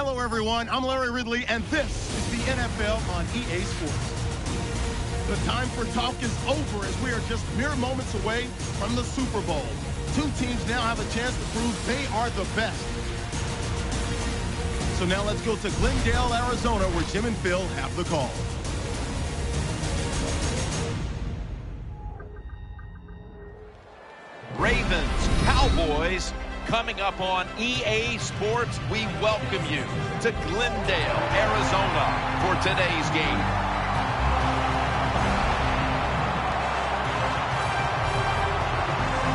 Hello, everyone. I'm Larry Ridley, and this is the NFL on EA Sports. The time for talk is over as we are just mere moments away from the Super Bowl. Two teams now have a chance to prove they are the best. So now let's go to Glendale, Arizona, where Jim and Phil have the call. Ravens, Cowboys, coming up on EA Sports. We welcome you to Glendale, Arizona for today's game.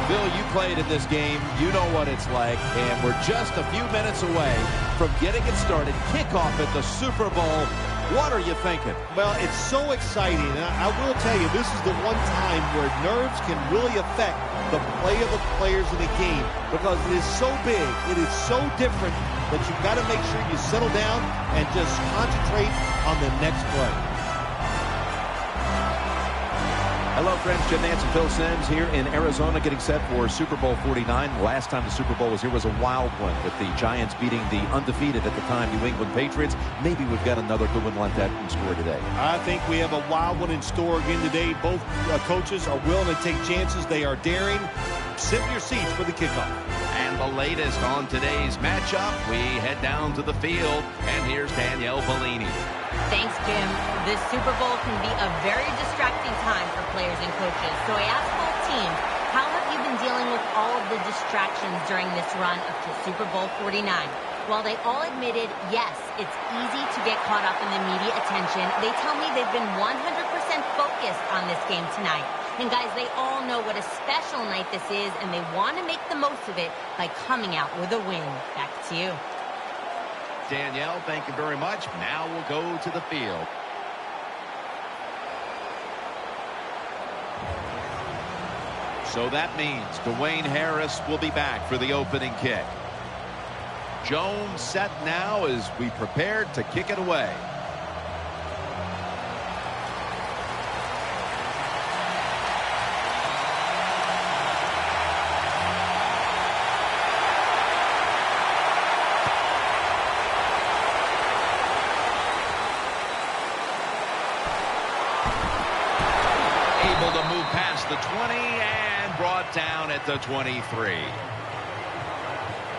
Bill, you played in this game. You know what it's like, and we're just a few minutes away from getting it started. Kickoff at the Super Bowl. What are you thinking? Well, it's so exciting. And I will tell you, this is the one time where nerves can really affect the play of the players in the game because it is so big, it is so different that you've got to make sure you settle down and just concentrate on the next play. Hello, friends. Jim Nance and Phil Simms here in Arizona getting set for Super Bowl 49. Last time the Super Bowl was here was a wild one with the Giants beating the undefeated at the time New England Patriots. Maybe we've got another good one like that in store today. I think we have a wild one in store again today. Both coaches are willing to take chances. They are daring. Sit in your seats for the kickoff. And the latest on today's matchup, we head down to the field, and here's Danielle Bellini. Thanks, Jim. This Super Bowl can be a very distracting time for players and coaches. So I asked both teams, how have you been dealing with all of the distractions during this run up to Super Bowl 49? While they all admitted, yes, it's easy to get caught up in the media attention, they tell me they've been 100% focused on this game tonight. And guys, they all know what a special night this is, and they want to make the most of it by coming out with a win. Back to you. Danielle, thank you very much. Now we'll go to the field. So that means Dwayne Harris will be back for the opening kick. Jones set now as we prepare to kick it away. Able to move past the 20 and brought down at the 23.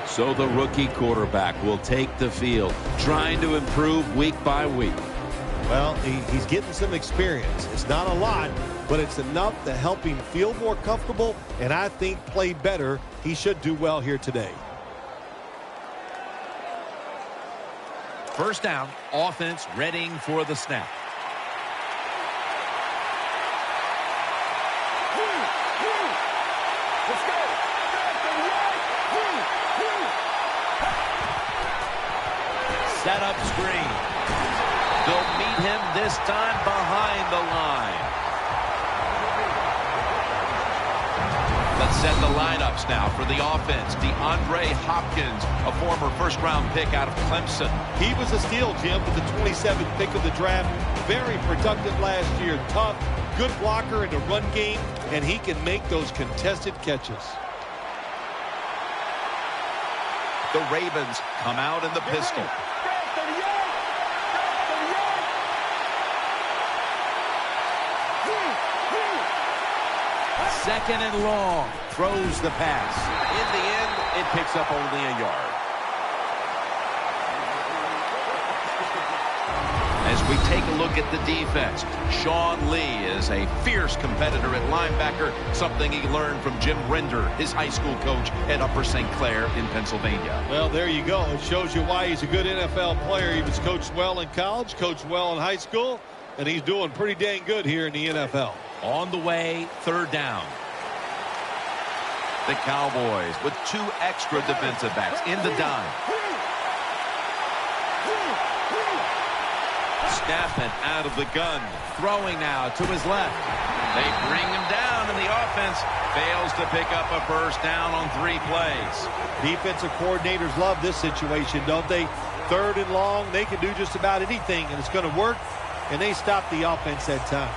So the rookie quarterback will take the field, trying to improve week by week. Well, he's getting some experience. It's not a lot, but it's enough to help him feel more comfortable and I think play better. He should do well here today. First down, offense readying for the snap. Set up screen. They'll meet him this time behind the line. Let's set the lineups now for the offense. DeAndre Hopkins, a former first-round pick out of Clemson. He was a steal, Jim, with the 27th pick of the draft. Very productive last year. Tough, good blocker in the run game, and he can make those contested catches. The Ravens come out in the pistol. Second and long. Throws the pass. In the end, it picks up only a yard. As we take a look at the defense, Sean Lee is a fierce competitor at linebacker, something he learned from Jim Render, his high school coach at Upper St. Clair in Pennsylvania. Well, there you go. It shows you why he's a good NFL player. He was coached well in college, coached well in high school, and he's doing pretty dang good here in the NFL. On the way, third down. The Cowboys with two extra defensive backs in the dime. Snapping out of the gun. Throwing now to his left. They bring him down, and the offense fails to pick up a first down on 3 plays. Defensive coordinators love this situation, don't they? Third and long, they can do just about anything, and it's going to work, and they stop the offense that time.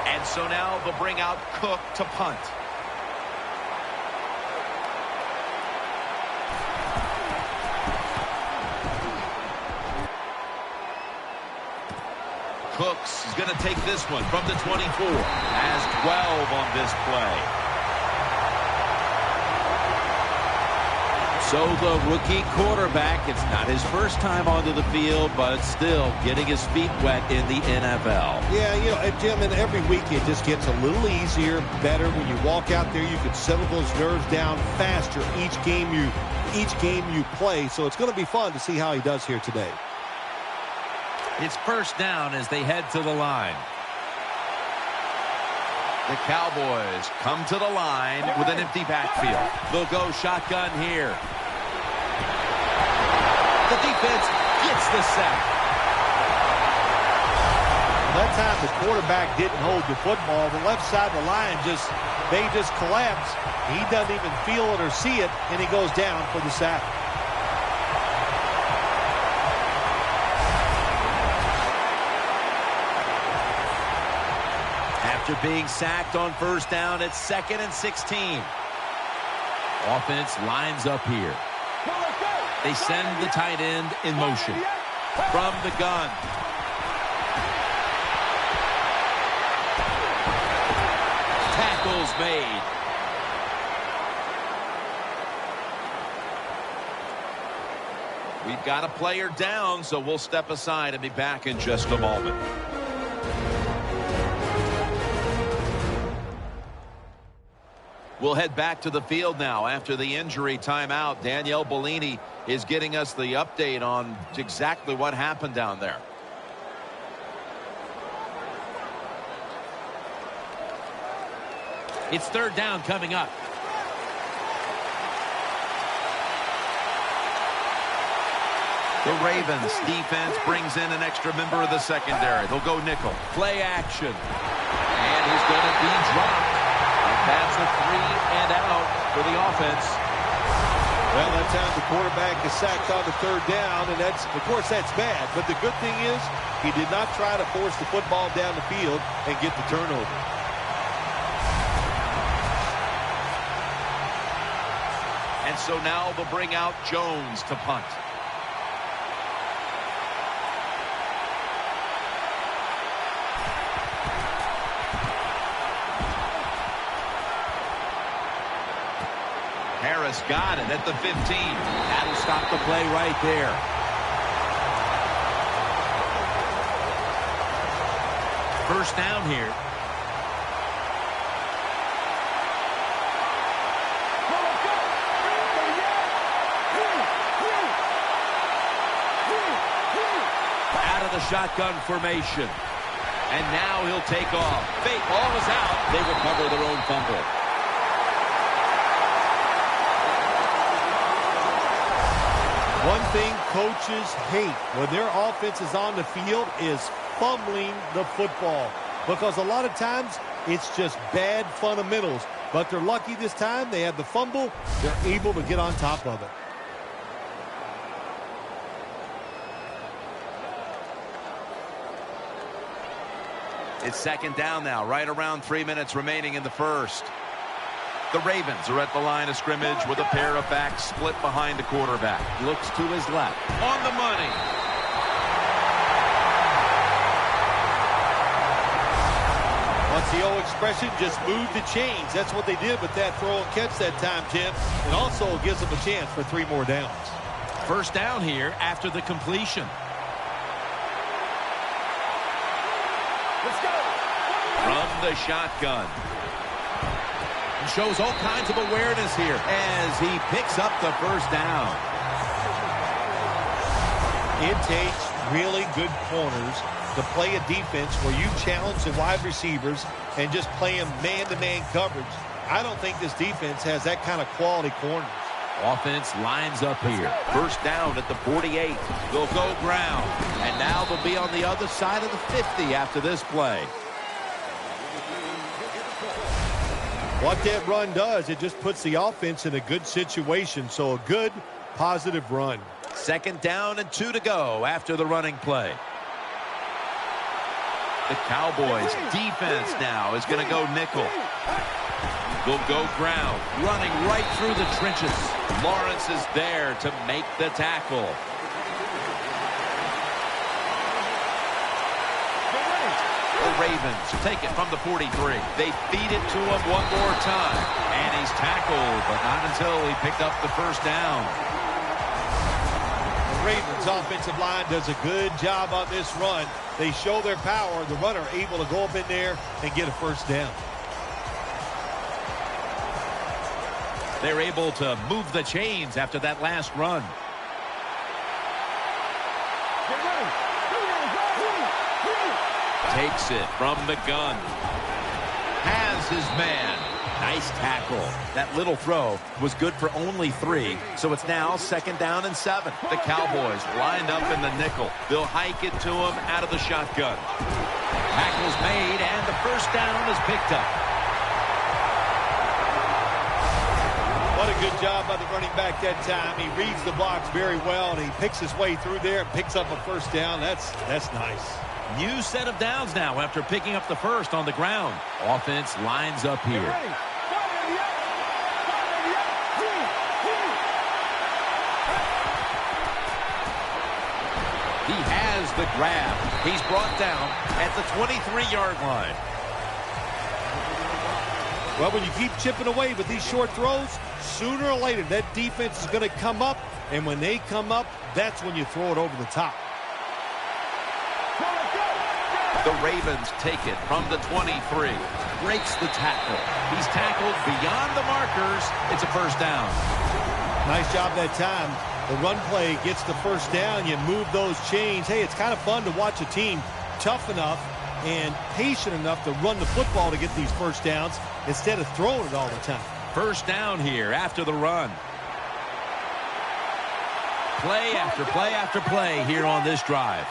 And so now they'll bring out Cook to punt. Cooks is going to take this one from the 24. Has 12 on this play. So the rookie quarterback, it's not his first time onto the field, but still getting his feet wet in the NFL. Yeah, you know, Jim, and every week it just gets a little easier, better. When you walk out there, you can settle those nerves down faster each game you play. So it's going to be fun to see how he does here today. It's first down as they head to the line. The Cowboys come to the line with an empty backfield. They'll go shotgun here. The defense gets the sack. That time the quarterback didn't hold the football. The left side of the line they just collapse. He doesn't even feel it or see it, and he goes down for the sack. After being sacked on first down, it's 2nd and 16. Offense lines up here. They send the tight end in motion from the gun. Tackles made. We've got a player down, so we'll step aside and be back in just a moment. We'll head back to the field now after the injury timeout. Danielle Bellini is getting us the update on exactly what happened down there. It's third down coming up. The Ravens defense brings in an extra member of the secondary. They'll go nickel. Play action. And he's going to be dropped. That's a 3-and-out for the offense. Well, that time the quarterback is sacked on the third down, and of course, that's bad. But the good thing is he did not try to force the football down the field and get the turnover. And so now they'll bring out Jones to punt. Harris got it at the 15. That'll stop the play right there. First down here. Out of the shotgun formation. And now he'll take off. Fake ball is out. They recover their own fumble. One thing coaches hate when their offense is on the field is fumbling the football. Because a lot of times it's just bad fundamentals. But they're lucky this time. They have the fumble. They're able to get on top of it. It's second down now, right around 3 minutes remaining in the first. The Ravens are at the line of scrimmage with a pair of backs split behind the quarterback. Looks to his left. On the money. What's the old expression? Just move the chains. That's what they did with that throw and catch that time, Tim. It also gives them a chance for 3 more downs. First down here after the completion. Let's go. From the shotgun. Shows all kinds of awareness here as he picks up the first down. It takes really good corners to play a defense where you challenge the wide receivers and just play them man-to-man coverage. I don't think this defense has that kind of quality corners. Offense lines up here. First down at the 48. They'll go ground. And now they'll be on the other side of the 50 after this play. What that run does, it just puts the offense in a good situation. So a good, positive run. Second down and 2 to go after the running play. The Cowboys defense now is going to go nickel. They'll go ground, running right through the trenches. Lawrence is there to make the tackle. The Ravens take it from the 43. They feed it to him one more time. And he's tackled, but not until he picked up the first down. The Ravens offensive line does a good job on this run. They show their power. The runner able to go up in there and get a first down. They're able to move the chains after that last run. Takes it from the gun. Has his man. Nice tackle. That little throw was good for only 3, so it's now 2nd down and 7. The Cowboys lined up in the nickel. They'll hike it to him out of the shotgun. Tackle's made, and the first down is picked up. What a good job by the running back that time. He reads the blocks very well, and he picks his way through there and picks up a first down. That's nice. New set of downs now after picking up the first on the ground. Offense lines up here. He has the grab. He's brought down at the 23-yard line. Well, when you keep chipping away with these short throws, sooner or later that defense is going to come up, and when they come up, that's when you throw it over the top. The Ravens take it from the 23. Breaks the tackle. He's tackled beyond the markers. It's a first down. Nice job that time. The run play gets the first down. You move those chains. Hey, it's kind of fun to watch a team tough enough and patient enough to run the football to get these first downs instead of throwing it all the time. First down here after the run. Play after play after play here on this drive.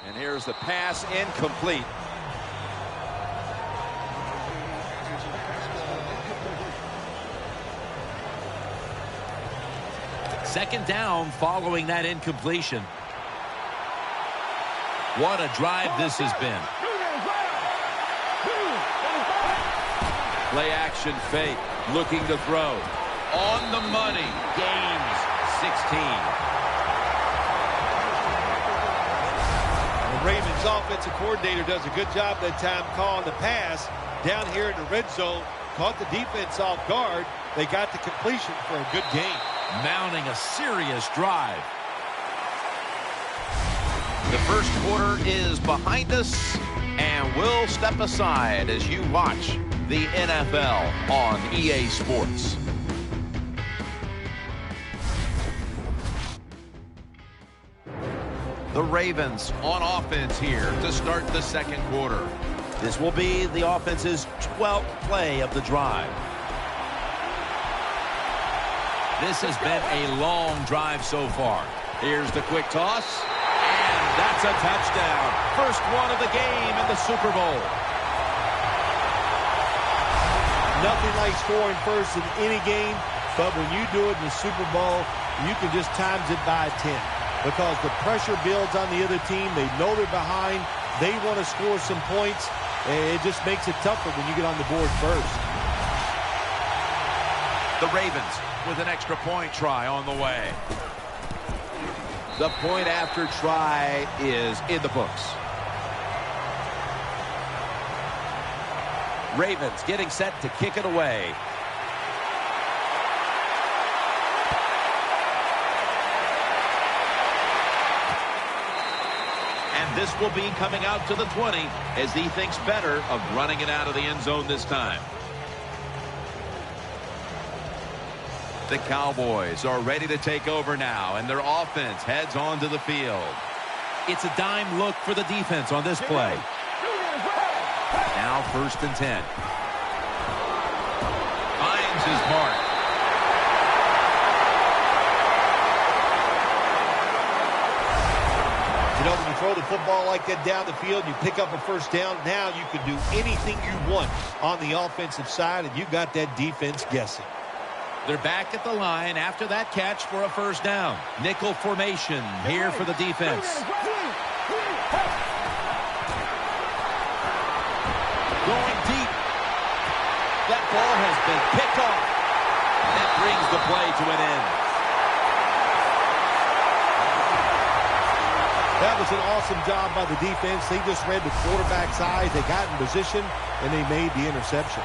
And here's the pass incomplete. Second down following that incompletion. What a drive this has been. Play action fake. Looking to throw. On the money. Gains 16. The Ravens offensive coordinator does a good job that time calling the pass down here in the red zone. Caught the defense off guard. They got the completion for a good game. Mounting a serious drive. The first quarter is behind us, and we'll step aside as you watch the NFL on EA Sports. The Ravens on offense here to start the second quarter. This will be the offense's 12th play of the drive. This has been a long drive so far. Here's the quick toss, and that's a touchdown. First one of the game in the Super Bowl. Nothing like scoring first in any game, but when you do it in the Super Bowl, you can just times it by 10 because the pressure builds on the other team. They know they're behind. They want to score some points, and it just makes it tougher when you get on the board first. The Ravens with an extra point try on the way. The point after try is in the books. Ravens getting set to kick it away. And this will be coming out to the 20 as he thinks better of running it out of the end zone this time. The Cowboys are ready to take over now, and their offense heads onto the field. It's a dime look for the defense on this play. Now 1st and 10. Finds his mark. You know, when you throw the football like that down the field, you pick up a first down. Now you can do anything you want on the offensive side, and you got that defense guessing. They're back at the line after that catch for a first down. Nickel formation here for the defense. Going deep. That ball has been picked off. That brings the play to an end. That was an awesome job by the defense. They just read the quarterback's eyes. They got in position, and they made the interception.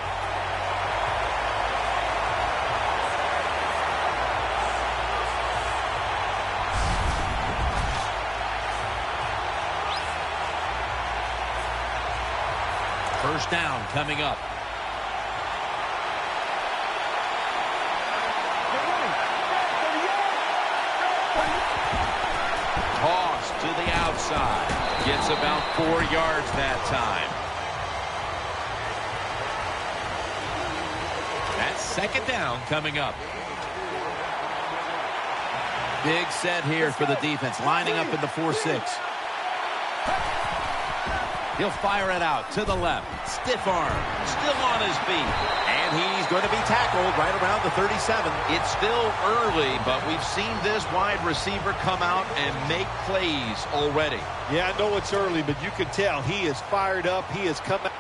First down coming up. Toss to the outside. Gets about 4 yards that time. That's second down coming up. Big set here for the defense, lining up in the 4-6. He'll fire it out to the left. Stiff arm. Still on his feet. And he's going to be tackled right around the 37. It's still early, but we've seen this wide receiver come out and make plays already. Yeah, I know it's early, but you can tell he is fired up. He has come out.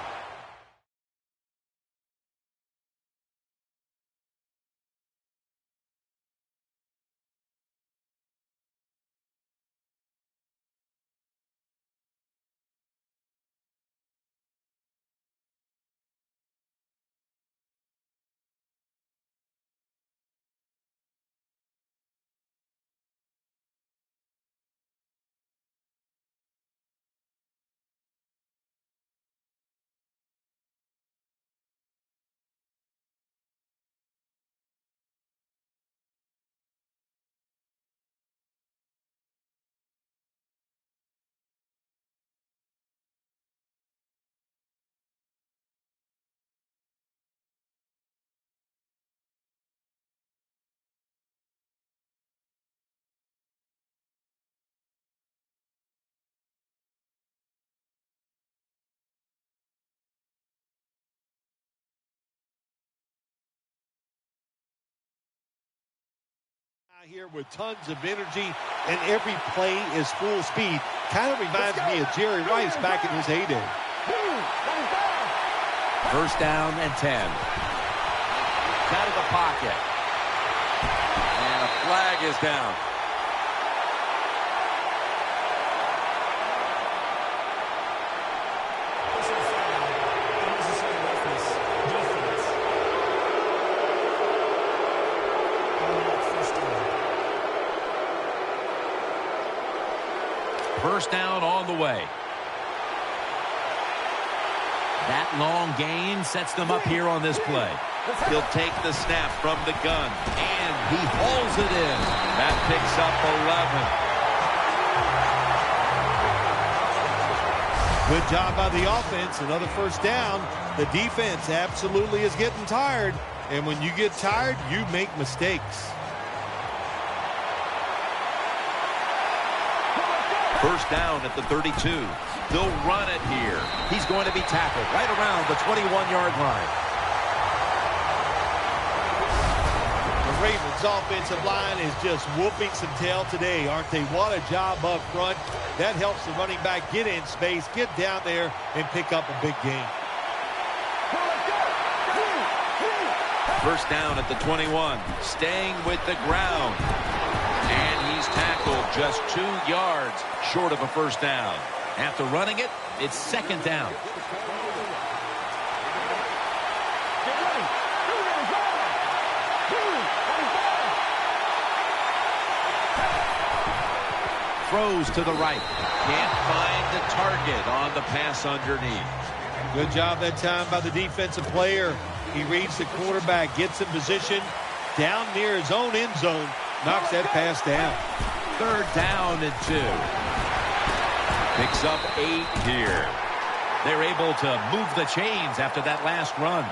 Here with tons of energy, and every play is full speed. Kind of reminds me of Jerry Rice back in his heyday. First down and 10. Out of the pocket. And a flag is down. First down on the way. That long gain sets them up here on this play. He'll take the snap from the gun, and he hauls it in. That picks up 11. Good job by the offense. Another first down. The defense absolutely is getting tired, and when you get tired, you make mistakes. First down at the 32. They'll run it here. He's going to be tackled right around the 21-yard line. The Ravens' offensive line is just whooping some tail today, aren't they? What a job up front. That helps the running back get in space, get down there, and pick up a big gain. First down at the 21. Staying with the ground. And he's tackled just 2 yards short of a first down. After running it, it's second down. Throws to the right. Can't find the target on the pass underneath. Good job that time by the defensive player. He reads the quarterback, gets in position down near his own end zone, knocks that pass down. Third down and 2. Picks up 8 here. They're able to move the chains after that last run.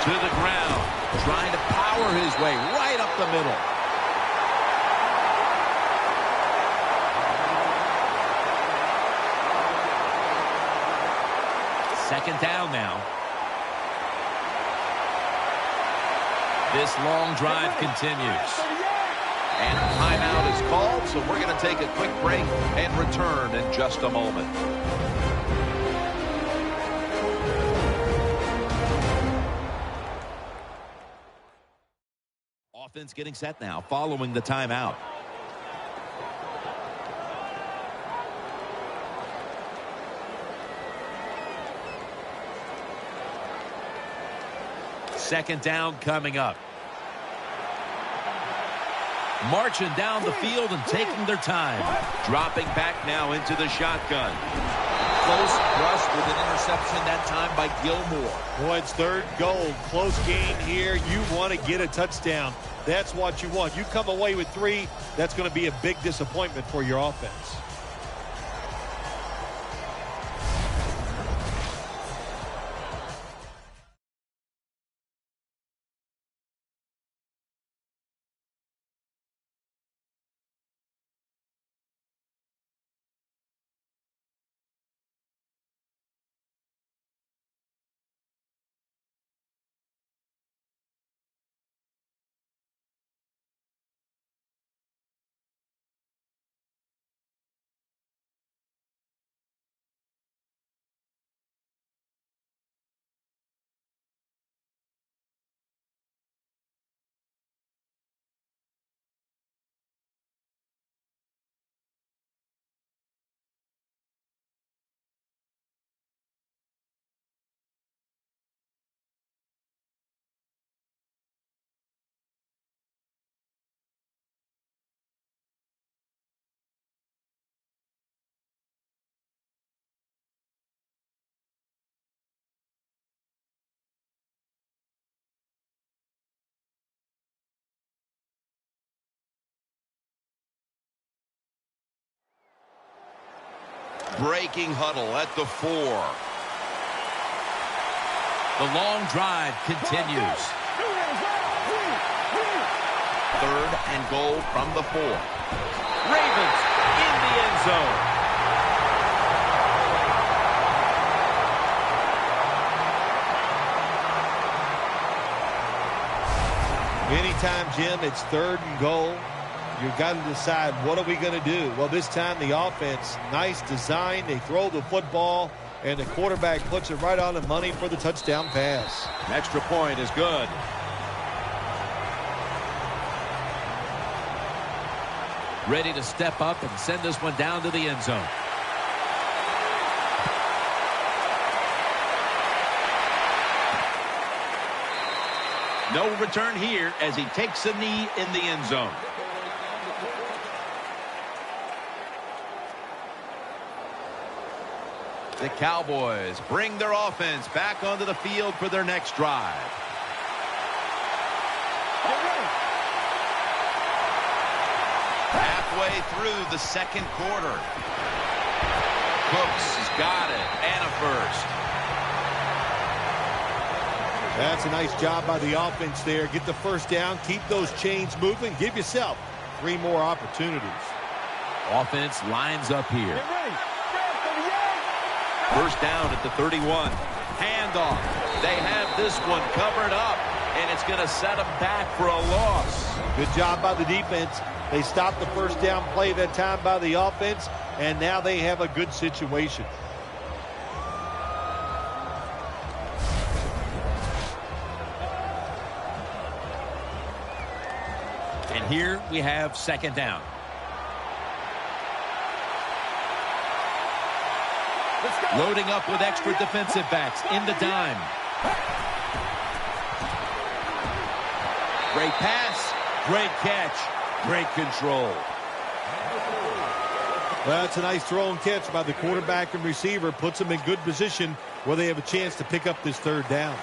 To the ground. Trying to power his way right up the middle. Second down now. This long drive continues. And a timeout is called, so we're going to take a quick break and return in just a moment. Offense getting set now following the timeout. Second down coming up. Marching down the field and taking their time. Dropping back now into the shotgun. Close rush with an interception that time by Gilmore. Boy, it's third goal. Close game here. You want to get a touchdown. That's what you want. You come away with 3, that's going to be a big disappointment for your offense. Breaking huddle at the 4. The long drive continues. Third and goal from the 4. Ravens in the end zone. Anytime, Jim, it's third and goal. You've got to decide, what are we going to do? Well, this time the offense, nice design. They throw the football, and the quarterback puts it right on the money for the touchdown pass. An extra point is good. Ready to step up and send this one down to the end zone. No return here as he takes a knee in the end zone. The Cowboys bring their offense back onto the field for their next drive. Halfway through the second quarter. Cooks has got it, and a first. That's a nice job by the offense there. Get the first down, keep those chains moving, give yourself 3 more opportunities. Offense lines up here. First down at the 31. Handoff. They have this one covered up, and it's going to set them back for a loss. Good job by the defense. They stopped the first down play that time by the offense, and now they have a good situation. And here we have second down. Loading up with extra defensive backs in the dime. Great pass, great catch, great control. Well, it's a nice throw and catch by the quarterback and receiver. Puts them in good position where they have a chance to pick up this third down.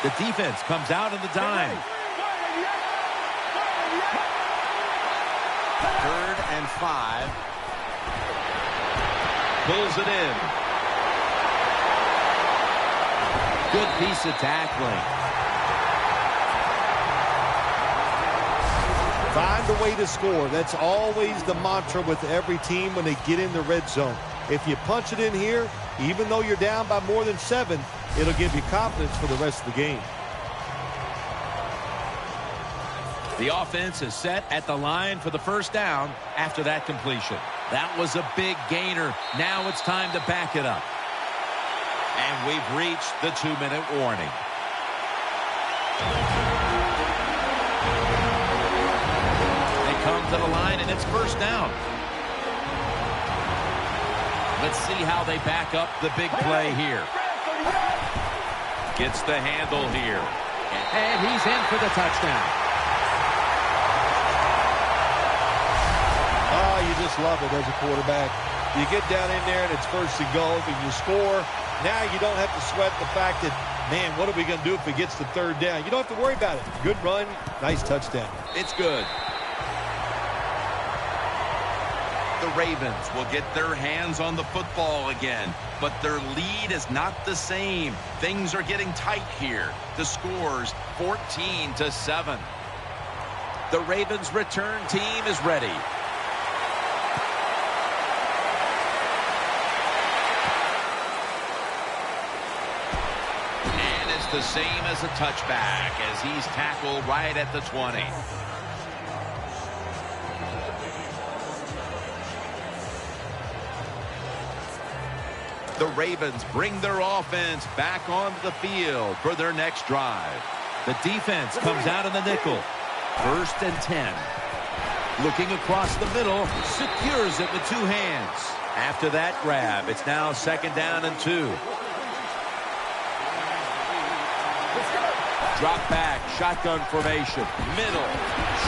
The defense comes out in the dime. 3rd and 5. Pulls it in. Good piece of tackling. Find a way to score. That's always the mantra with every team when they get in the red zone. If you punch it in here, even though you're down by more than 7, it'll give you confidence for the rest of the game. The offense is set at the line for the first down after that completion. That was a big gainer. Now it's time to back it up. And we've reached the 2-minute warning. They come to the line, and it's first down. Let's see how they back up the big play here. Gets the handle here. And he's in for the touchdown. Oh, you just love it as a quarterback. You get down in there and it's first and goal and you score. Now you don't have to sweat the fact that, man, what are we going to do if it gets to third down? You don't have to worry about it. Good run, nice touchdown. It's good. The Ravens will get their hands on the football again, but their lead is not the same. Things are getting tight here. The score's 14-7. The Ravens return team is ready. And it's the same as a touchback as he's tackled right at the 20. The Ravens bring their offense back onto the field for their next drive. The defense comes out in the nickel. 1st and 10. Looking across the middle, secures it with 2 hands. After that grab, it's now 2nd down and 2. Drop back, shotgun formation, middle,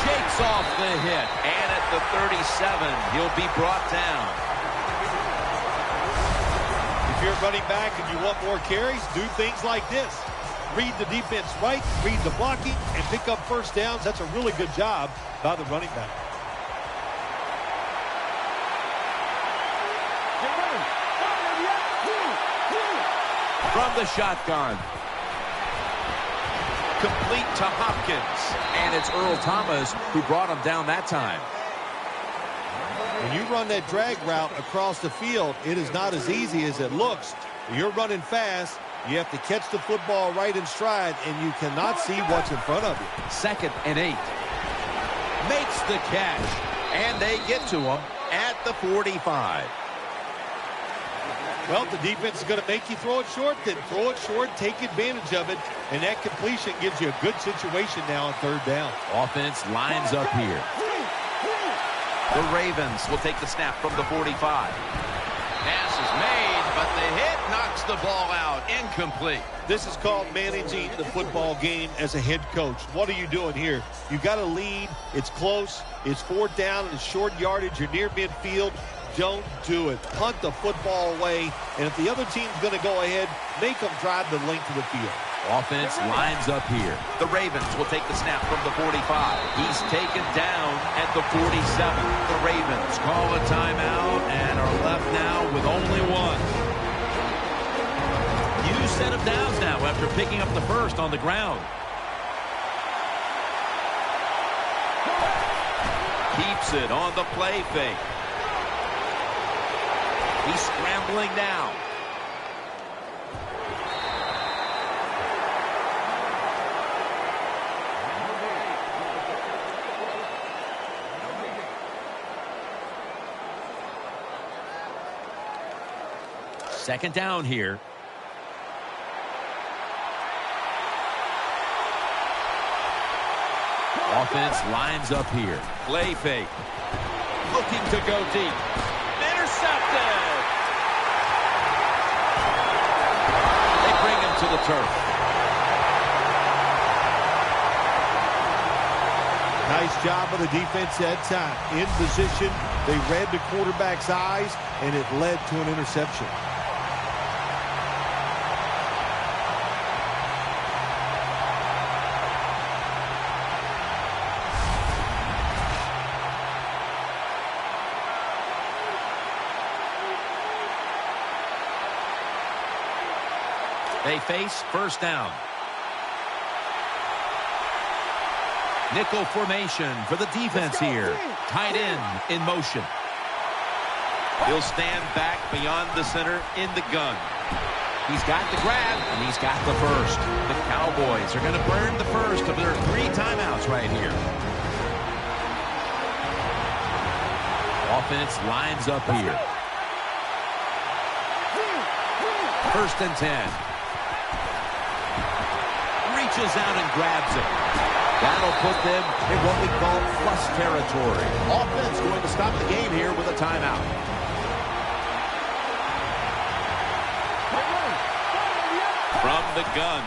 shakes off the hit, and at the 37, he'll be brought down. If you're running back and you want more carries, do things like this. Read the defense right, read the blocking, and pick up first downs. That's a really good job by the running back. From the shotgun. Complete to Hopkins. And it's Earl Thomas who brought him down that time. When you run that drag route across the field, it is not as easy as it looks. You're running fast. You have to catch the football right in stride, and you cannot see what's in front of you. 2nd and 8. Makes the catch. And they get to him at the 45. Well, if the defense is going to make you throw it short, then throw it short, take advantage of it, and that completion gives you a good situation now on 3rd down. Offense lines up here. The Ravens will take the snap from the 45. Pass is made, but the hit knocks the ball out. Incomplete. This is called managing the football game as a head coach. What are you doing here? You got a lead. It's close. It's 4th down and it's short yardage. You're near midfield. Don't do it. Punt the football away. And if the other team's going to go ahead, make them drive the length of the field. Offense lines up here. The Ravens will take the snap from the 45. He's taken down at the 47. The Ravens call a timeout and are left now with only 1. New set of downs now after picking up the first on the ground. Keeps it on the play fake. He's scrambling now. Second down here. Offense lines up here. Play fake. Looking to go deep. Intercepted. They bring him to the turf. Nice job of the defense that time. In position, they read the quarterback's eyes, and it led to an interception. They face first down. Nickel formation for the defense here. Tight end in motion. He'll stand back beyond the center in the gun. He's got the grab, and he's got the first. The Cowboys are going to burn the first of their 3 timeouts right here. Offense lines up here. 1st and 10. Reaches out and grabs it. That'll put them in what we call plus territory. Offense going to stop the game here with a timeout. From the gun.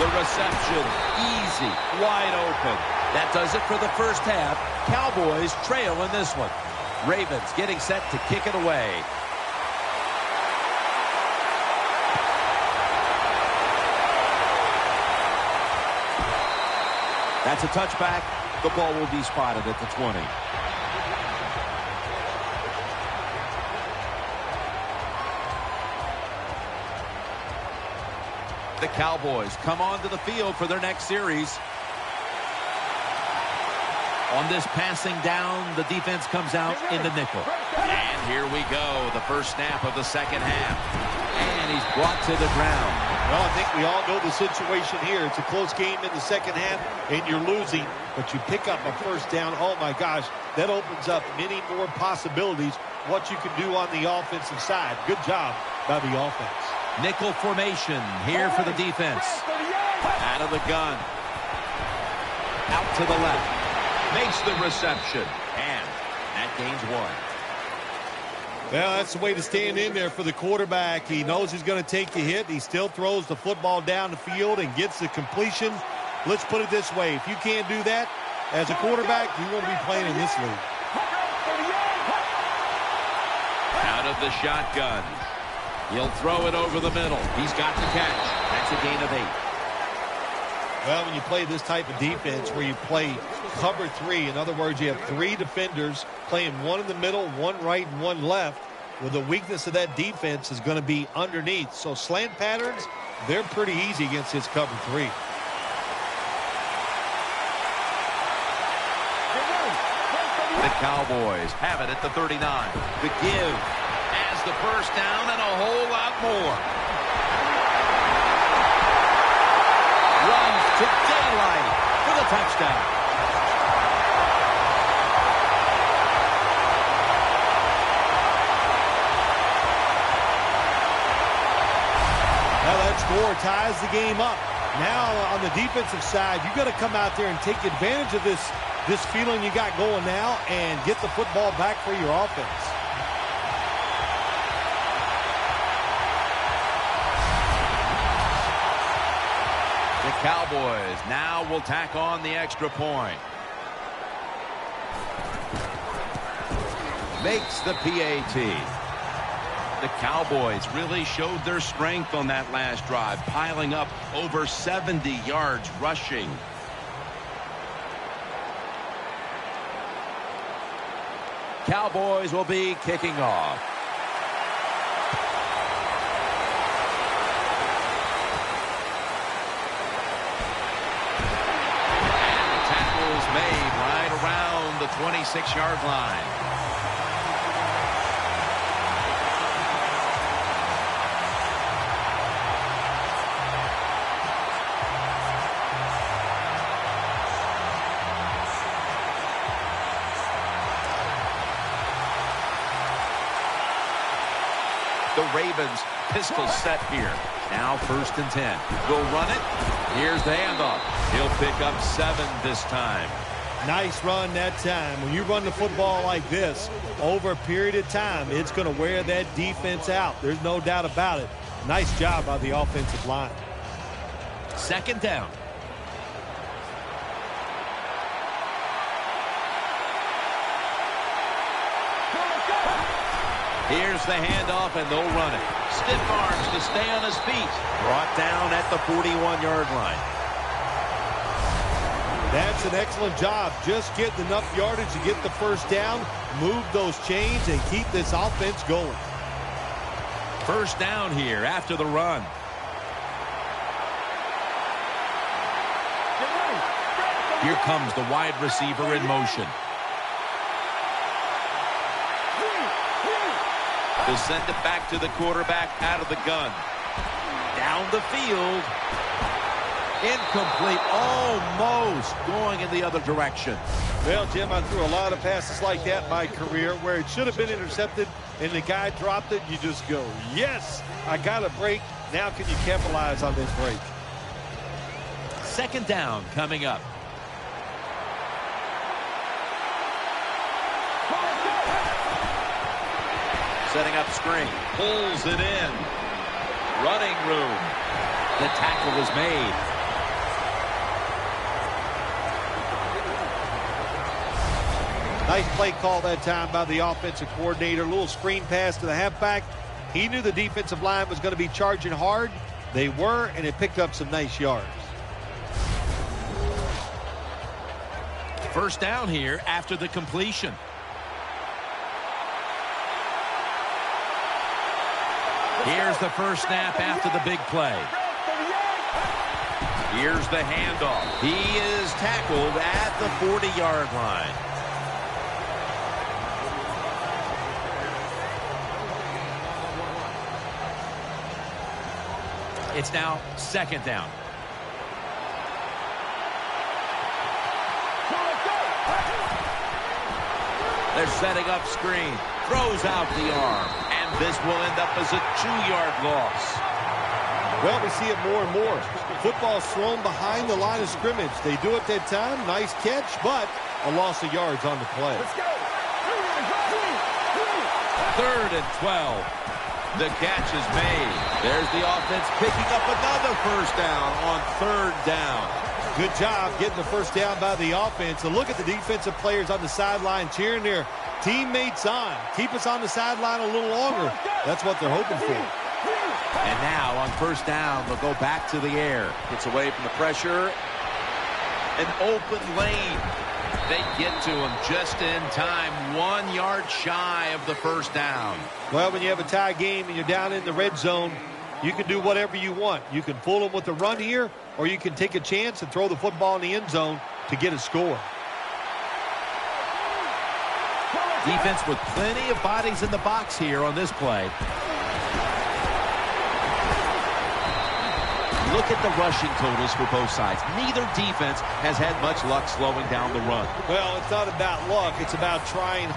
The reception, easy, wide open. That does it for the first half. Cowboys trail in this one. Ravens getting set to kick it away. That's a touchback. The ball will be spotted at the 20. The Cowboys come onto the field for their next series. On this passing down, the defense comes out in the nickel. And here we go, the first snap of the second half. And he's brought to the ground. Well, I think we all know the situation here. It's a close game in the second half, and you're losing, but you pick up a first down. Oh, my gosh, that opens up many more possibilities, what you can do on the offensive side. Good job by the offense. Nickel formation here for the defense. Out of the gun. Out to the left. Makes the reception. And that gains 1. Well, that's the way to stand in there for the quarterback. He knows he's going to take the hit. He still throws the football down the field and gets the completion. Let's put it this way. If you can't do that as a quarterback, you won't be playing in this league. Out of the shotgun. He'll throw it over the middle. He's got the catch. That's a gain of 8. Well, when you play this type of defense where you play cover 3, in other words, you have 3 defenders playing one in the middle, one right, and one left. Well, the weakness of that defense is going to be underneath. So slant patterns, they're pretty easy against his cover 3. The Cowboys have it at the 39. The give has the first down and a whole lot more. Runs to daylight for the touchdown. Well, that score ties the game up. Now on the defensive side, you got to come out there and take advantage of this feeling you got going now and get the football back for your offense. The Cowboys now will tack on the extra point. Makes the PAT. The Cowboys really showed their strength on that last drive, piling up over 70 yards rushing. Cowboys will be kicking off. And the tackle is made right around the 26-yard line. The Ravens pistol set here. Now 1st and 10. Will run it. Here's the handoff. He'll pick up 7 this time. Nice run that time. When you run the football like this, over a period of time, it's going to wear that defense out. There's no doubt about it. Nice job by the offensive line. 2nd down. Here's the handoff, and they'll run it. Stiff arms to stay on his feet. Brought down at the 41-yard line. That's an excellent job. Just getting enough yardage to get the first down, move those chains, and keep this offense going. 1st down here after the run. Here comes the wide receiver in motion. They'll send it back to the quarterback out of the gun. Down the field. Incomplete. Almost going in the other direction. Well, Jim, I threw a lot of passes like that in my career where it should have been intercepted and the guy dropped it. You just go, yes, I got a break. Now can you capitalize on this break? 2nd down coming up. Setting up screen. Pulls it in. Running room. The tackle was made. Nice play call that time by the offensive coordinator. A little screen pass to the halfback. He knew the defensive line was going to be charging hard. They were, and it picked up some nice yards. First down here after the completion. Here's the first snap after the big play. Here's the handoff. He is tackled at the 40-yard line. It's now second down. They're setting up screen. Throws out the arm. And this will end up as a 2-yard loss. Well, we see it more and more. Football's thrown behind the line of scrimmage. They do it that time. Nice catch, but a loss of yards on the play. Let's go. 3rd and 12. The catch is made. There's the offense picking up another first down on 3rd down. Good job getting the first down by the offense. And look at the defensive players on the sideline cheering their teammates on. Keep us on the sideline a little longer. That's what they're hoping for. And now on first down, they'll go back to the air. Gets away from the pressure. An open lane. They get to him just in time. 1 yard shy of the first down. Well, when you have a tie game and you're down in the red zone, you can do whatever you want. You can fool them with the run here, or you can take a chance and throw the football in the end zone to get a score. Defense with plenty of bodies in the box here on this play. Look at the rushing totals for both sides. Neither defense has had much luck slowing down the run. Well, it's not about luck. It's about trying.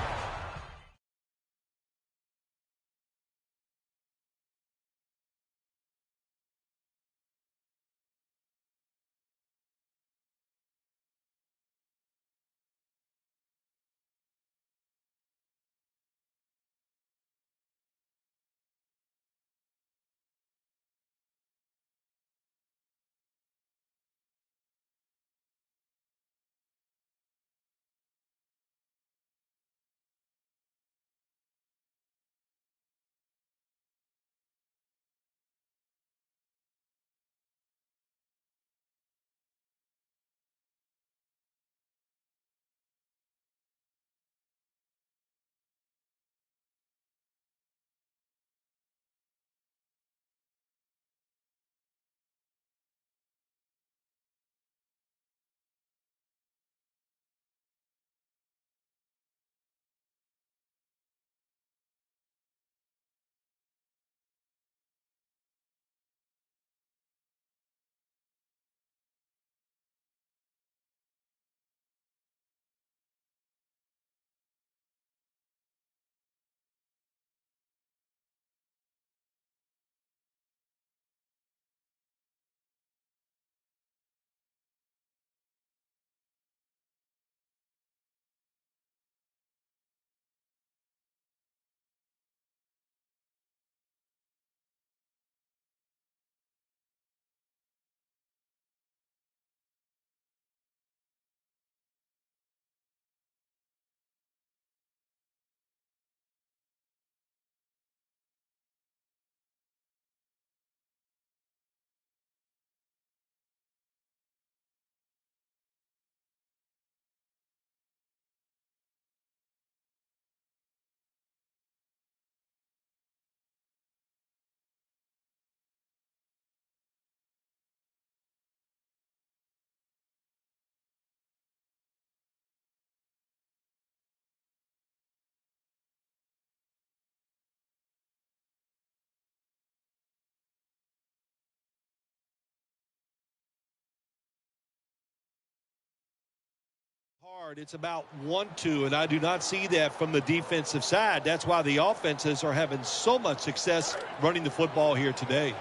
Hard. It's about 1-2, and I do not see that from the defensive side. That's why the offenses are having so much success running the football here today.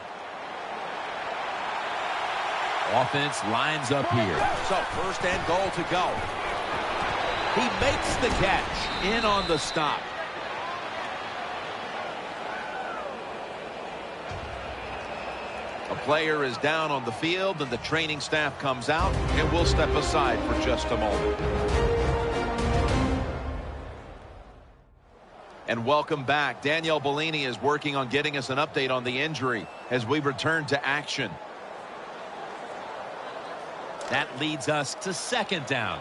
Offense lines up here. So first and goal to go. He makes the catch in on the stop. A player is down on the field, and the training staff comes out, and we'll step aside for just a moment. And welcome back. Danielle Bellini is working on getting us an update on the injury as we return to action. That leads us to second down.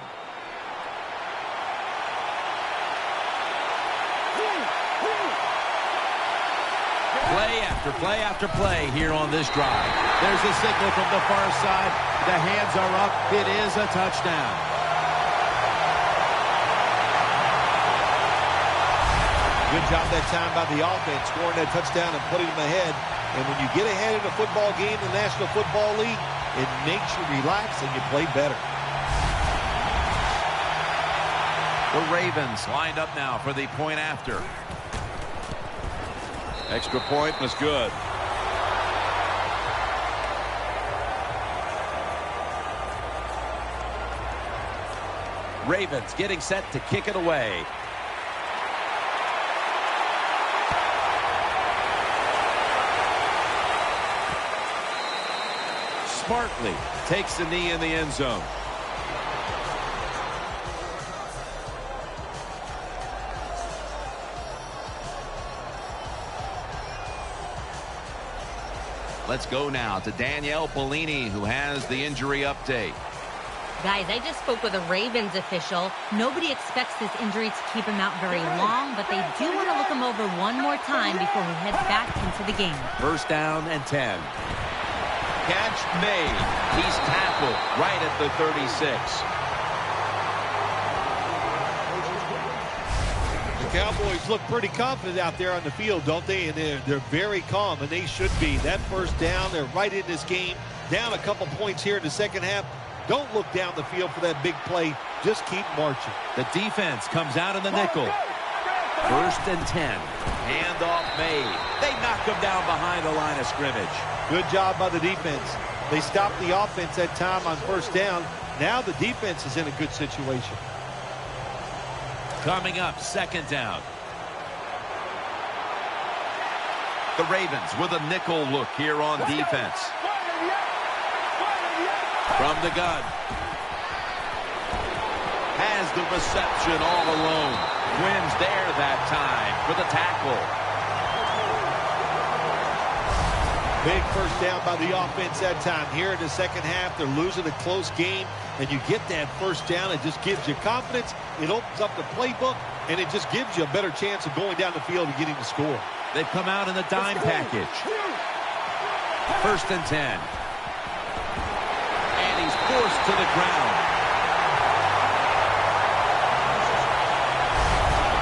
Play after play after play here on this drive. There's a signal from the far side. The hands are up. It is a touchdown. Good job that time by the offense, scoring that touchdown and putting them ahead. And when you get ahead in a football game in the National Football League, it makes you relax and you play better. The Ravens lined up now for the point after. Extra point was good. Ravens getting set to kick it away. Smartly takes the knee in the end zone. Let's go now to Danielle Bellini, who has the injury update. Guys, I just spoke with a Ravens official. Nobody expects this injury to keep him out very long, but they do want to look him over one more time before he heads back into the game. First down and 10. Catch made. He's tackled right at the 36. The Cowboys look pretty confident out there on the field, don't they? And they're very calm, and they should be. That first down, they're right in this game. Down a couple points here in the second half. Don't look down the field for that big play. Just keep marching. The defense comes out in the nickel. First and 10. Handoff made. They knock him down behind the line of scrimmage. Good job by the defense. They stopped the offense that time on first down. Now the defense is in a good situation. Coming up, second down. The Ravens with a nickel look here on defense. From the gun. Has the reception all alone. Wins there that time for the tackle. Big first down by the offense that time. Here in the second half, they're losing a close game, and you get that first down. It just gives you confidence. It opens up the playbook, and it just gives you a better chance of going down the field and getting the score. They've come out in the dime package. First and 10. And he's forced to the ground.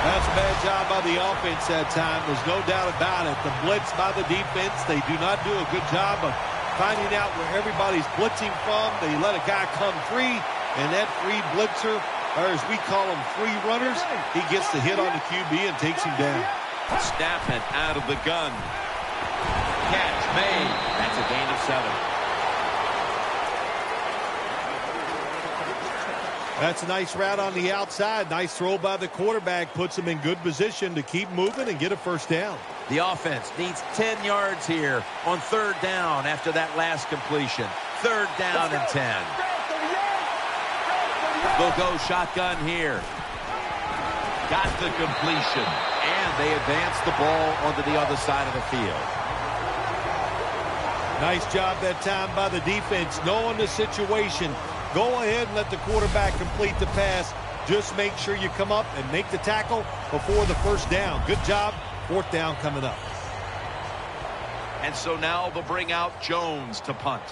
That's a bad job by the offense that time. There's no doubt about it. The blitz by the defense, they do not do a good job of finding out where everybody's blitzing from. They let a guy come free, and that free blitzer, or as we call them, free runners, he gets the hit on the QB and takes him down. Snapping out of the gun. Catch made. That's a gain of 7. That's a nice route on the outside. Nice throw by the quarterback. Puts him in good position to keep moving and get a first down. The offense needs 10 yards here on third down after that last completion. Third down and 10. They'll go shotgun here. Got the completion. And they advance the ball onto the other side of the field. Nice job that time by the defense. Knowing the situation. Go ahead and let the quarterback complete the pass. Just make sure you come up and make the tackle before the first down. Good job. Fourth down coming up. And so now they'll bring out Jones to punt.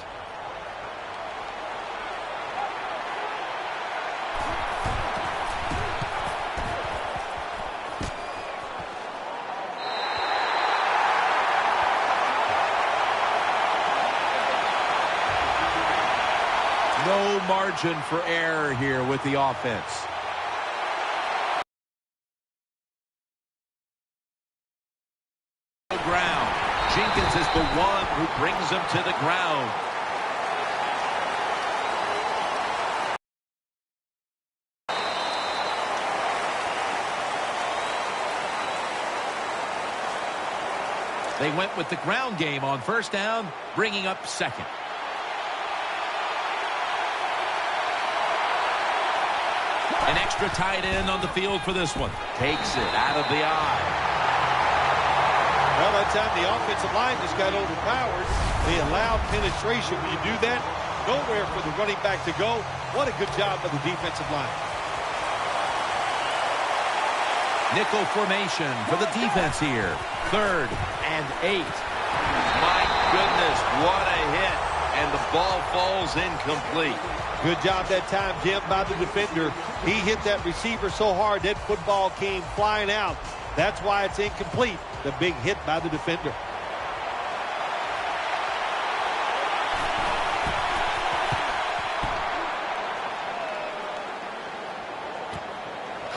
No margin for error here with the offense. Ground. Jenkins is the one who brings him to the ground. They went with the ground game on first down, bringing up second. An extra tight end on the field for this one. Takes it out of the eye. Well, that time the offensive line just got overpowered. They allowed penetration. When you do that, nowhere for the running back to go. What a good job by the defensive line. Nickel formation for the defense here. 3rd and 8. My goodness, what a hit. And the ball falls incomplete. Good job that time, Jim, by the defender. He hit that receiver so hard that football came flying out. That's why it's incomplete. The big hit by the defender.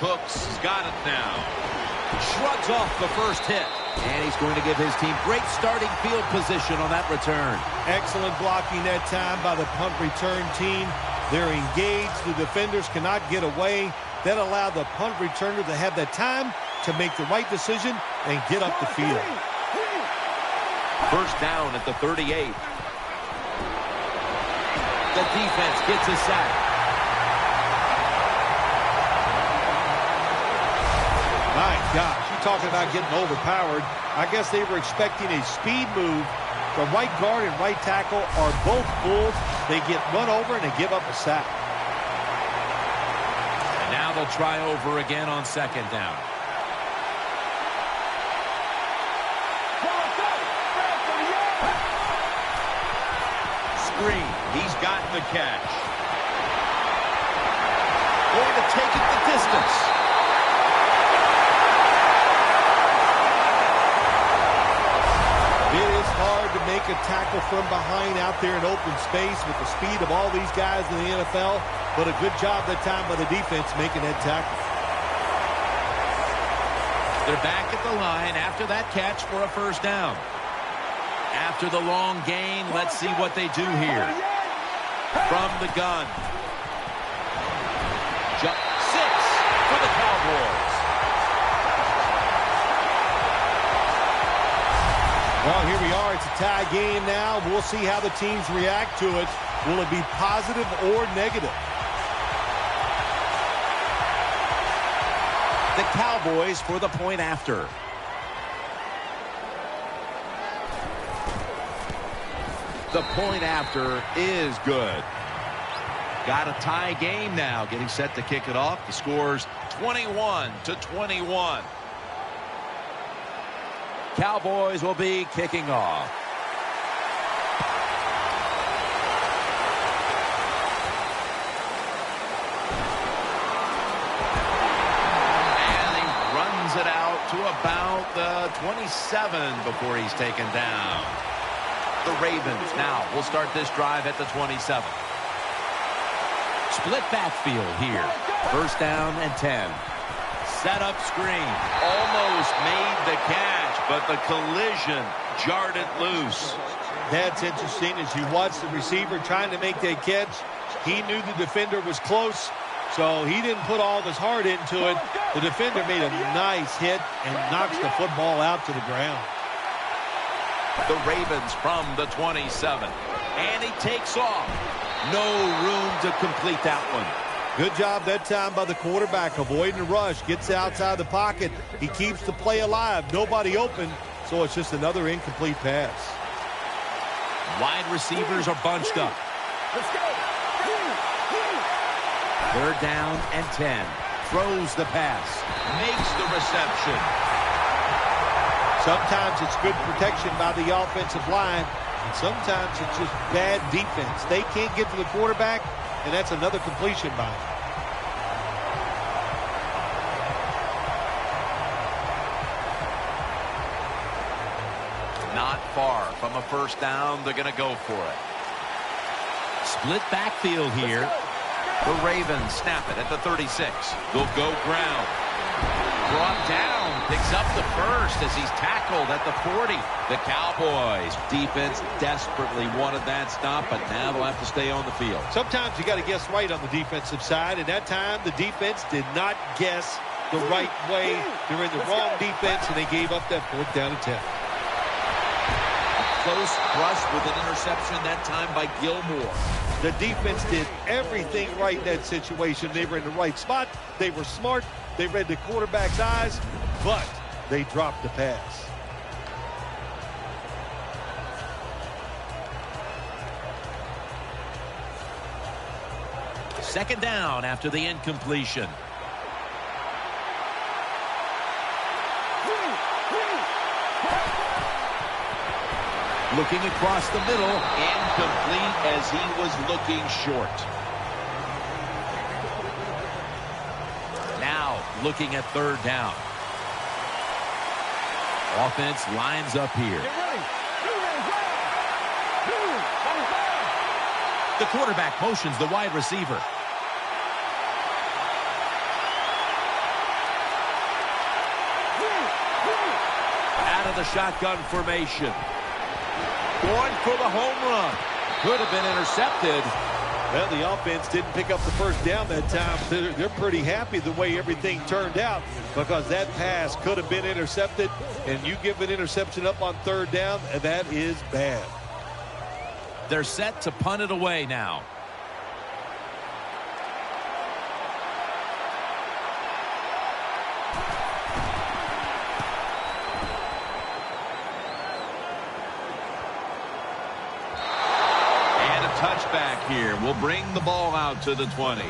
Cooks has got it now. Shrugs off the first hit. And he's going to give his team great starting field position on that return. Excellent blocking that time by the punt return team. They're engaged. The defenders cannot get away. That allowed the punt returner to have that time to make the right decision and get up the field. First down at the 38. The defense gets a sack. My gosh, you're talking about getting overpowered. I guess they were expecting a speed move. The right guard and right tackle are both bulls. They get run over and they give up a sack. And now they'll try over again on second down. Screen. He's got the catch. Going to take it the distance. It is hard to make a tackle from behind out there in open space with the speed of all these guys in the NFL, but a good job that time by the defense making that tackle. They're back at the line after that catch for a first down. After the long gain, let's see what they do here. From the gun. Jump 6 for the Cowboys. Well, here we are. It's a tie game now. We'll see how the teams react to it. Will it be positive or negative? The Cowboys for the point after. The point after is good. Got a tie game now. Getting set to kick it off. The score's 21-21. Cowboys will be kicking off. And he runs it out to about the 27 before he's taken down. The Ravens now will start this drive at the 27. Split backfield here. First down and 10. Set up screen. Almost made the catch, but the collision jarred it loose. That's interesting. As you watch the receiver trying to make that catch, he knew the defender was close, so he didn't put all of his heart into it. The defender made a nice hit and knocks the football out to the ground. The Ravens from the 27. And he takes off. No room to complete that one. Good job that time by the quarterback, avoiding the rush, gets outside the pocket. He keeps the play alive. Nobody open, so it's just another incomplete pass. Wide receivers are bunched up. Let's go. Third down and 10. Throws the pass. Makes the reception. Sometimes it's good protection by the offensive line, and sometimes it's just bad defense. They can't get to the quarterback, and that's another completion by him. Not far from a first down. They're going to go for it. Split backfield here. The Ravens snap it at the 36. They'll go ground. Brought down. Picks up the first as he's tackled at the 40. The Cowboys defense desperately wanted that stop, but now they'll have to stay on the field. Sometimes you got to guess right on the defensive side, and that time the defense did not guess the right way. They're in the wrong defense, and they gave up that 4th down and 10. close brush with an interception that time by Gilmore. The defense did everything right in that situation. They were in the right spot. They were smart. They read the quarterback's eyes, but they dropped the pass. Second down after the incompletion. Looking across the middle. Incomplete as he was looking short. Now looking at third down. Offense lines up here. The quarterback motions the wide receiver. Out of the shotgun formation. Going for the home run. Could have been intercepted. Well, the offense didn't pick up the first down that time. They're pretty happy the way everything turned out because that pass could have been intercepted, and you give an interception up on third down, and that is bad. They're set to punt it away now. Touchback here will bring the ball out to the 20.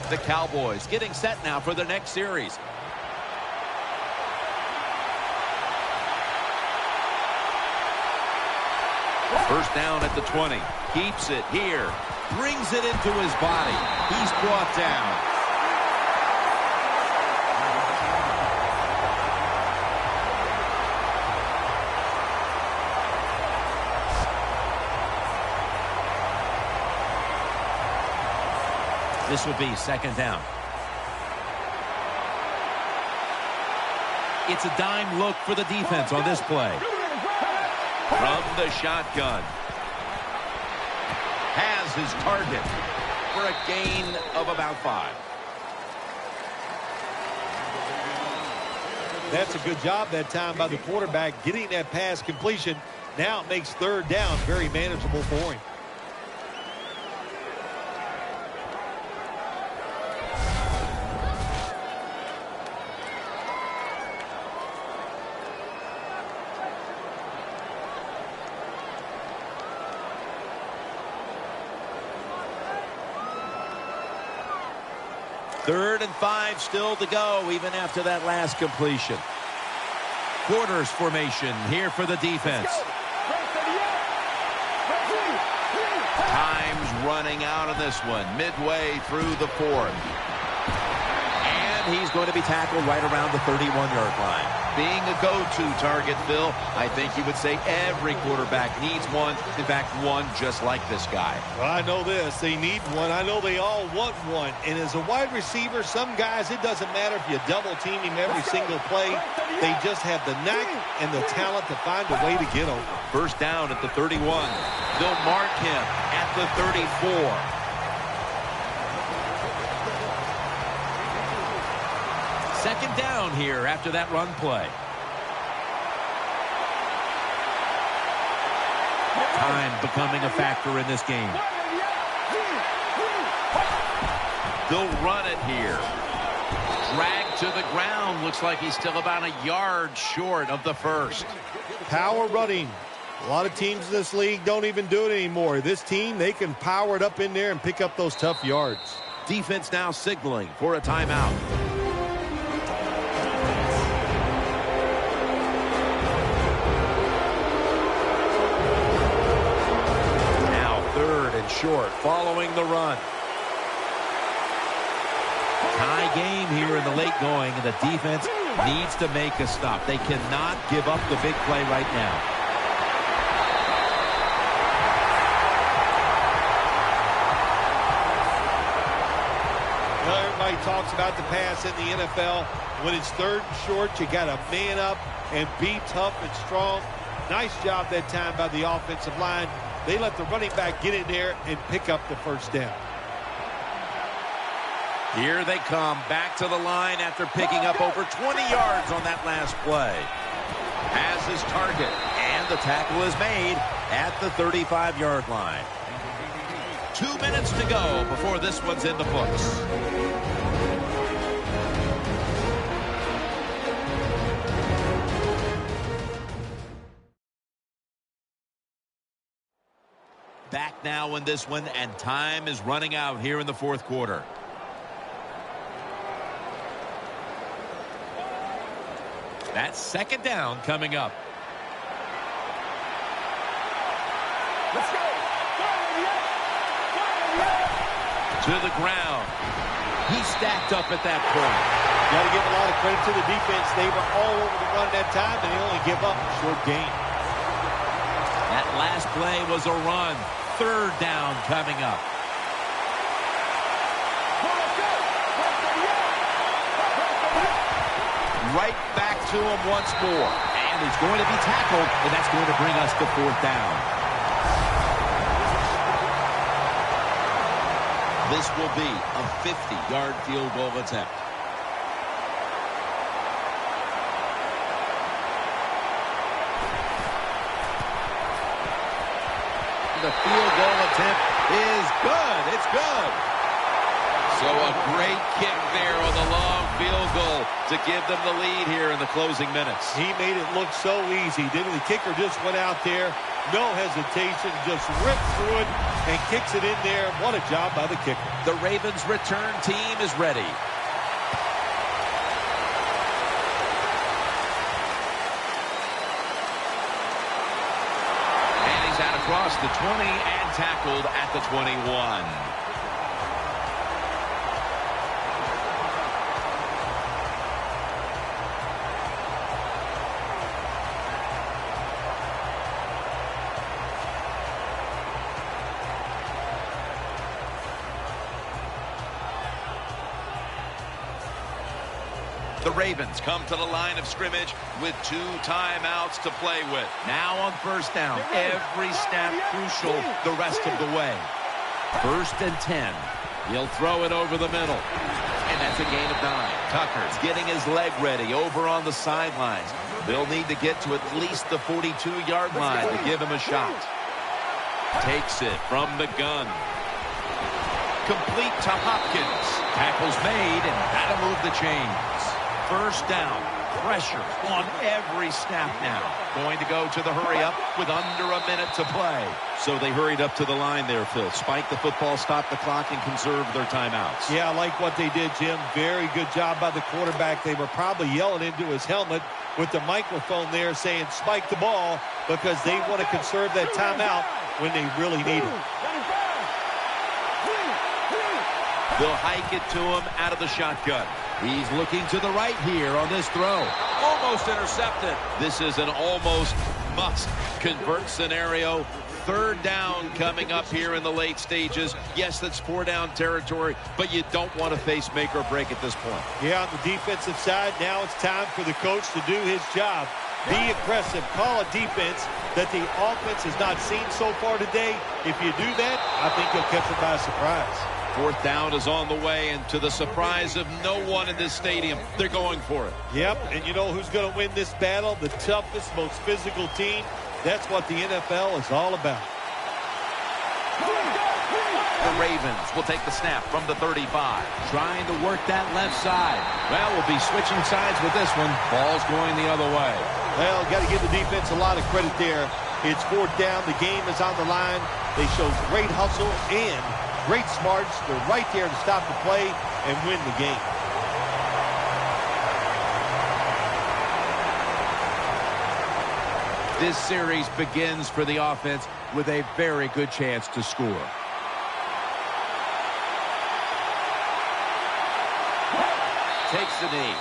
The Cowboys getting set now for their next series. First down at the 20. Keeps it here. Brings it into his body. He's brought down. This will be second down. It's a dime look for the defense on this play. From the shotgun. Has his target for a gain of about 5. That's a good job that time by the quarterback getting that pass completion. Now it makes third down very manageable for him. Third and 5 still to go, even after that last completion. Quarters formation here for the defense. Time's running out on this one, midway through the fourth. And he's going to be tackled right around the 31-yard line. Being a go-to target, Phil, I think you would say every quarterback needs one. In fact, one just like this guy. Well, I know this. They need one. I know they all want one. And as a wide receiver, some guys, it doesn't matter if you double team him every single play. They just have the knack and the talent to find a way to get over. First down at the 31. They'll mark him at the 34. Second down here after that run play. Time becoming a factor in this game. They'll run it here. Dragged to the ground. Looks like he's still about a yard short of the first. Power running. A lot of teams in this league don't even do it anymore. This team, they can power it up in there and pick up those tough yards. Defense now signaling for a timeout. Short following the run. Tie game here in the late going, and the defense needs to make a stop. They cannot give up the big play right now. Well, everybody talks about the pass in the NFL. When it's third and short, you got to man up and be tough and strong. Nice job that time by the offensive line. They let the running back get in there and pick up the first down. Here they come back to the line after picking up over 20 yards on that last play. Has his target, and the tackle is made at the 35-yard line. 2 minutes to go before this one's in the books. Back now in this one, and time is running out here in the fourth quarter. That's second down coming up. Let's go. To the ground. He stacked up at that point. Got to give a lot of credit to the defense. They were all over the run that time, and they only give up a short gain. That last play was a run. Third down coming up. Right back to him once more. And he's going to be tackled, and that's going to bring us to fourth down. This will be a 50-yard field goal attempt. The field goal attempt is good. It's good. So a great kick there on the long field goal to give them the lead here in the closing minutes. He made it look so easy, didn't he? The kicker just went out there, no hesitation, just ripped through it and kicks it in there. What a job by the kicker. The Ravens return team is ready. And he's out across the 20 and tackled at the 21. The Ravens come to the line of scrimmage with 2 timeouts to play with. Now on first down, every snap crucial the rest of the way. 1st and 10. He'll throw it over the middle. And that's a gain of 9. Tucker's getting his leg ready over on the sidelines. They'll need to get to at least the 42-yard line to give him a shot. Takes it from the gun. Complete to Hopkins. Tackle's made, and that'll move the chains. First down. Pressure on every snap now. Going to go to the hurry-up with under a minute to play. So they hurried up to the line there, Phil. Spike the football, stop the clock, and conserve their timeouts. Yeah, I like what they did, Jim. Very good job by the quarterback. They were probably yelling into his helmet with the microphone there saying spike the ball because they want to conserve that timeout when they really need it. They'll hike it to him out of the shotgun. He's looking to the right here on this throw. Almost intercepted. This is an almost must-convert scenario. 3rd down coming up here in the late stages. Yes, that's 4-down territory, but you don't want to face make or break at this point. Yeah, on the defensive side, now it's time for the coach to do his job. Be aggressive. Call a defense that the offense has not seen so far today. If you do that, I think you'll catch them by surprise. 4th down is on the way, and to the surprise of no one in this stadium, they're going for it. Yep, and you know who's going to win this battle? The toughest, most physical team. That's what the NFL is all about. The Ravens will take the snap from the 35. Trying to work that left side. Well, we'll be switching sides with this one. Ball's going the other way. Well, got to give the defense a lot of credit there. It's 4th down. The game is on the line. They show great hustle and great smarts. They're right there to stop the play and win the game. This series begins for the offense with a very good chance to score. Takes the knee.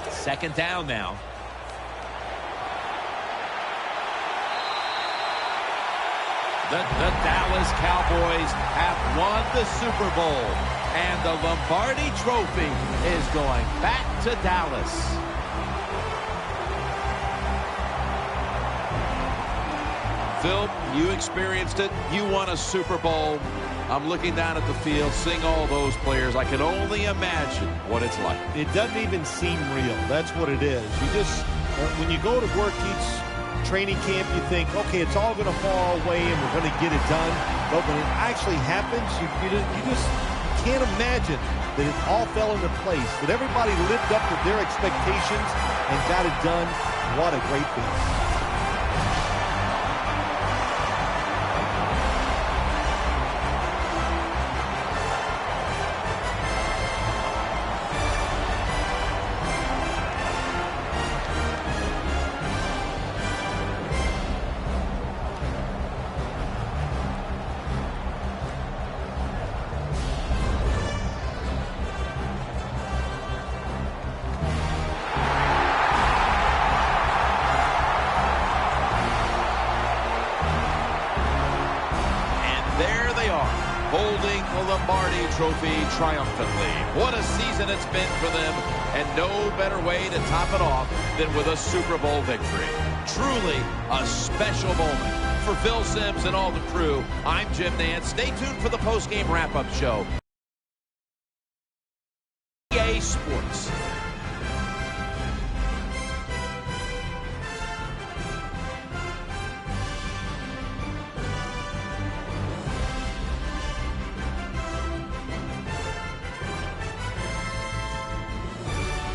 Second down now. The Dallas Cowboys have won the Super Bowl, and the Lombardi Trophy is going back to Dallas. Phil, you experienced it. You won a Super Bowl. I'm looking down at the field, seeing all those players. I can only imagine what it's like. It doesn't even seem real. That's what it is. You just, when you go to work each training camp, you think, okay, it's all going to fall away and we're going to get it done. But when it actually happens, you just can't imagine that it all fell into place, that everybody lived up to their expectations and got it done. What a great feeling. There they are, holding the Lombardi Trophy triumphantly. What a season it's been for them, and no better way to top it off than with a Super Bowl victory. Truly a special moment. For Phil Simms and all the crew, I'm Jim Nantz. Stay tuned for the post-game wrap-up show. EA Sports.